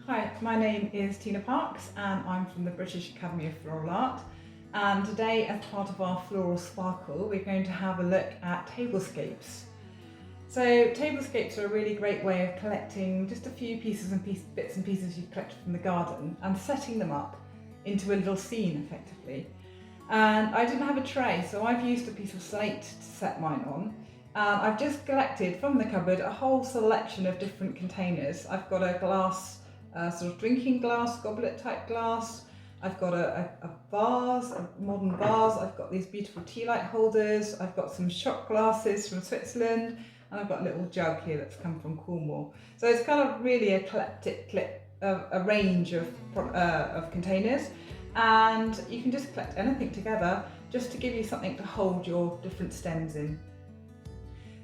Hi, my name is Tina Parks and I'm from the British Academy of Floral Art, and today as part of our Floral Sparkle we're going to have a look at tablescapes. So tablescapes are a really great way of collecting just a few pieces and bits and pieces you've collected from the garden and setting them up into a little scene effectively. And I didn't have a tray, so I've used a piece of slate to set mine on. I've just collected from the cupboard a whole selection of different containers. I've got a glass, sort of drinking glass, goblet type glass. I've got a vase, a modern vase. I've got these beautiful tea light holders. I've got some shot glasses from Switzerland, and I've got a little jug here that's come from Cornwall. So it's kind of really a eclectic a range of containers, and you can just collect anything together just to give you something to hold your different stems in.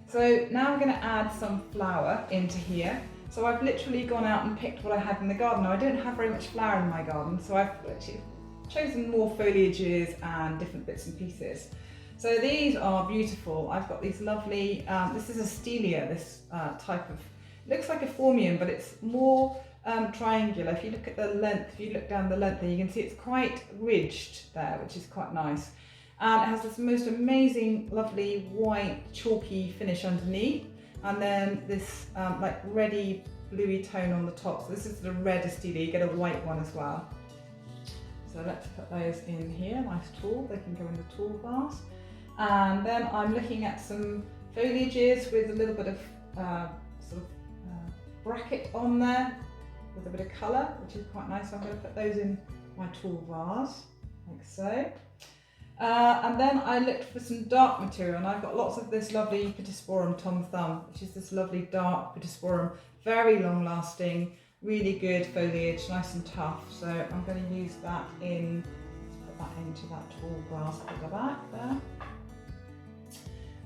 So now I'm going to add some flower into here. So I've literally gone out and picked what I had in the garden. Now I don't have very much flower in my garden, so I've actually chosen more foliages and different bits and pieces. So these are beautiful. I've got these lovely, this is a stelia, this type of, looks like a phormium, but it's more triangular. If you look at the length, if you look down the length there, you can see it's quite ridged there, which is quite nice. And it has this most amazing, lovely white chalky finish underneath, and then this like reddy bluey tone on the top. So this is the red Astelia, you get a white one as well. So let's put those in here, nice tall, they can go in the tall vase. And then I'm looking at some foliages with a little bit of bracket on there with a bit of colour, which is quite nice. So I'm going to put those in my tall vase, like so. And then I looked for some dark material, and I've got lots of this lovely Pittosporum Tom Thumb, which is this lovely dark Pittosporum, very long lasting, really good foliage, nice and tough. So I'm going to use that in, put that into that tall glass at the back there.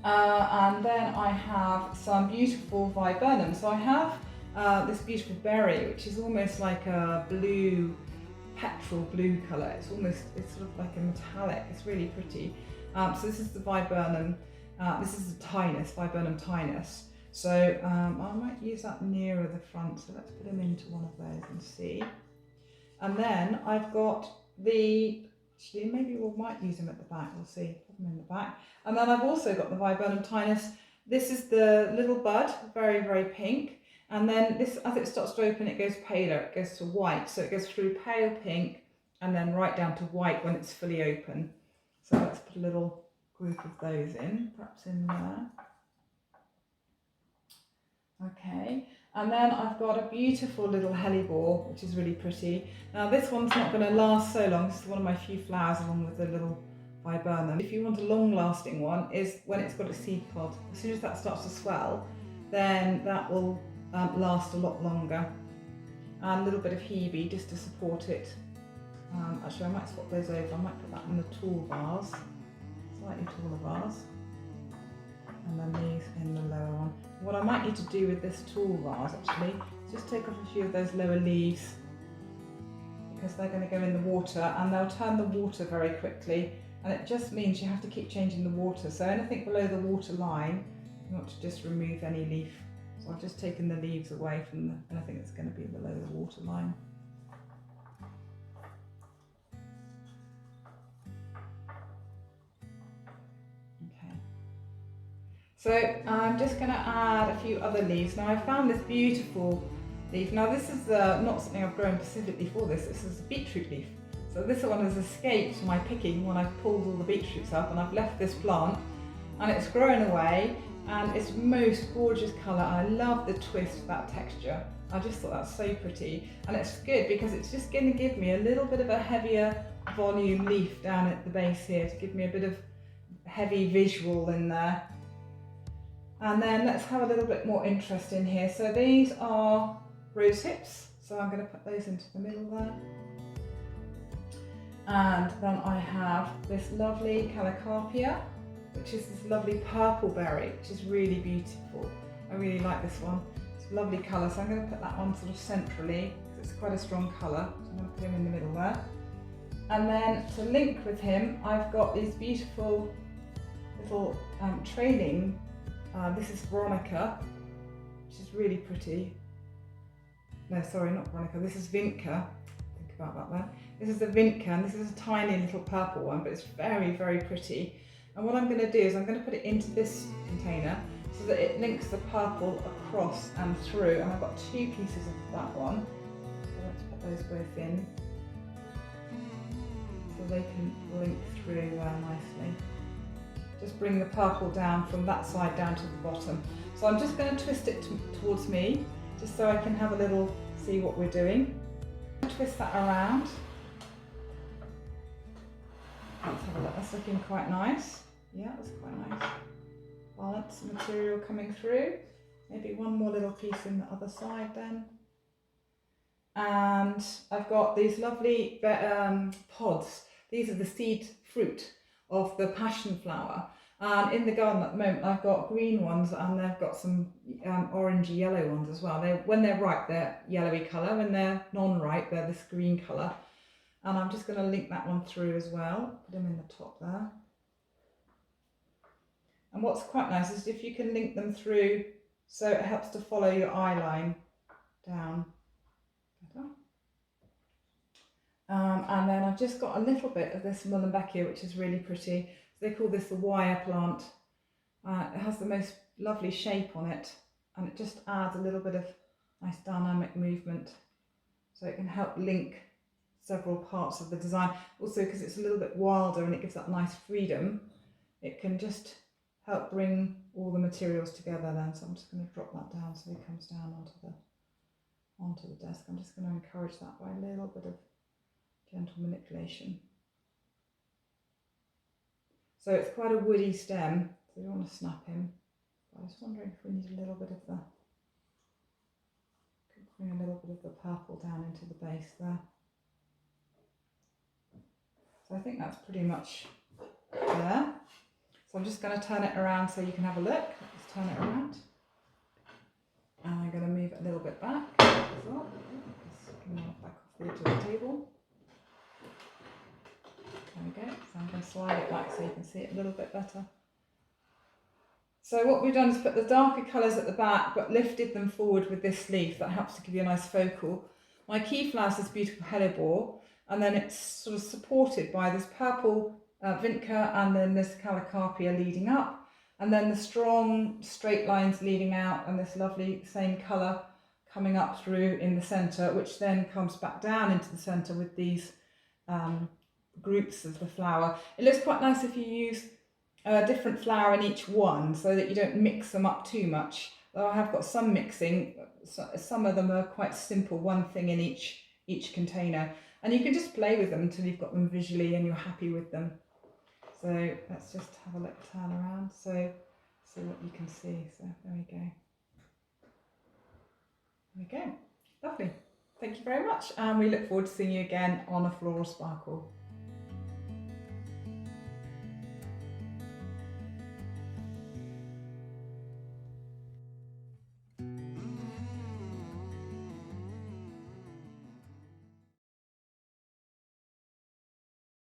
And then I have some beautiful Viburnum. So I have this beautiful berry, which is almost like a blue, petrol blue colour. It's sort of like a metallic, it's really pretty. So this is the Viburnum, this is the Tinus, Viburnum Tinus. So I might use that nearer the front, so let's put him into one of those and see. And then I've got actually maybe we might use him at the back, we'll see, put him in the back. And then I've also got the Viburnum Tinus. This is the little bud, very, very pink. And then this, as it starts to open, it goes paler, it goes to white. So it goes through pale pink and then right down to white when it's fully open. So let's put a little group of those in, perhaps in there. Okay, and then I've got a beautiful little hellebore, which is really pretty. Now this one's not going to last so long. This is one of my few flowers along with the little Viburnum. If you want a long-lasting one, is when it's got a seed pod. As soon as that starts to swell, then that will last a lot longer. And a little bit of hebe just to support it. Actually I might swap those over, I might put that in the tall vase, slightly taller vase, and then these in the lower one. What I might need to do with this tall vase actually is just take off a few of those lower leaves, because they're going to go in the water and they'll turn the water very quickly, and it just means you have to keep changing the water. So anything below the water line, you want to just remove any leaf. So I've just taken the leaves away from anything that's going to be below the water line. Okay. So I'm just going to add a few other leaves. Now I found this beautiful leaf. Now this is not something I've grown specifically for this. This is a beetroot leaf. So this one has escaped my picking when I've pulled all the beetroots up, and I've left this plant and it's grown away. And it's most gorgeous colour. I love the twist, that texture. I just thought that's so pretty. And it's good because it's just going to give me a little bit of a heavier volume leaf down at the base here to give me a bit of heavy visual in there. And then let's have a little bit more interest in here. So these are rose hips. So I'm going to put those into the middle there. And then I have this lovely Calicarpia, which is this lovely purple berry, which is really beautiful. I really like this one. It's a lovely colour, so I'm going to put that on sort of centrally, because it's quite a strong colour. So I'm going to put him in the middle there. And then to link with him, I've got these beautiful little trailing. This is Veronica, which is really pretty. no, sorry, not Veronica, this is Vinca. Think about that then. This is the Vinca, and this is a tiny little purple one, but it's very, very pretty. And what I'm going to do is I'm going to put it into this container so that it links the purple across and through. And I've got 2 pieces of that one. So let's put those both in so they can link through nicely. Just bring the purple down from that side down to the bottom. So I'm just going to twist it towards me, just so I can have a little see what we're doing. Twist that around. Let's have a look, that's looking quite nice. Yeah, that's quite nice. Balance material coming through. Maybe one more little piece in the other side then. And I've got these lovely pods. These are the seed fruit of the passion flower. And in the garden at the moment, I've got green ones and they've got some orangey yellow ones as well. When they're ripe, they're yellowy colour. When they're non-ripe, they're this green colour. And I'm just going to link that one through as well. Put them in the top there. And what's quite nice is if you can link them through so it helps to follow your eye line down. And then I've just got a little bit of this Mullembeckia, which is really pretty. So they call this the wire plant. It has the most lovely shape on it, and it just adds a little bit of nice dynamic movement. So it can help link several parts of the design. Also, because it's a little bit wilder and it gives that nice freedom, it can just help bring all the materials together then. So I'm just going to drop that down so it comes down onto the desk. I'm just going to encourage that by a little bit of gentle manipulation. So it's quite a woody stem, so you don't want to snap him. But I was wondering if we need a little bit of the, could bring a little bit of the purple down into the base there. So I think that's pretty much there. So I'm just going to turn it around so you can have a look. Let's turn it around. And I'm going to move it a little bit back as well. Just move it back off the edge of the table. There we go. So I'm going to slide it back so you can see it a little bit better. So what we've done is put the darker colours at the back but lifted them forward with this leaf. That helps to give you a nice focal. My key flower is this beautiful hellebore, and then it's sort of supported by this purple Vinca and then this Calocarpia leading up, and then the strong straight lines leading out and this lovely same colour coming up through in the centre, which then comes back down into the centre with these groups of the flower. It looks quite nice if you use a different flower in each one so that you don't mix them up too much. Though I have got some mixing, some of them are quite simple, one thing in each container. And you can just play with them until you've got them visually and you're happy with them. So let's just have a look, turn around, so see what you can see. So there we go. There we go. Lovely. Thank you very much. And we look forward to seeing you again on A Floral Sparkle.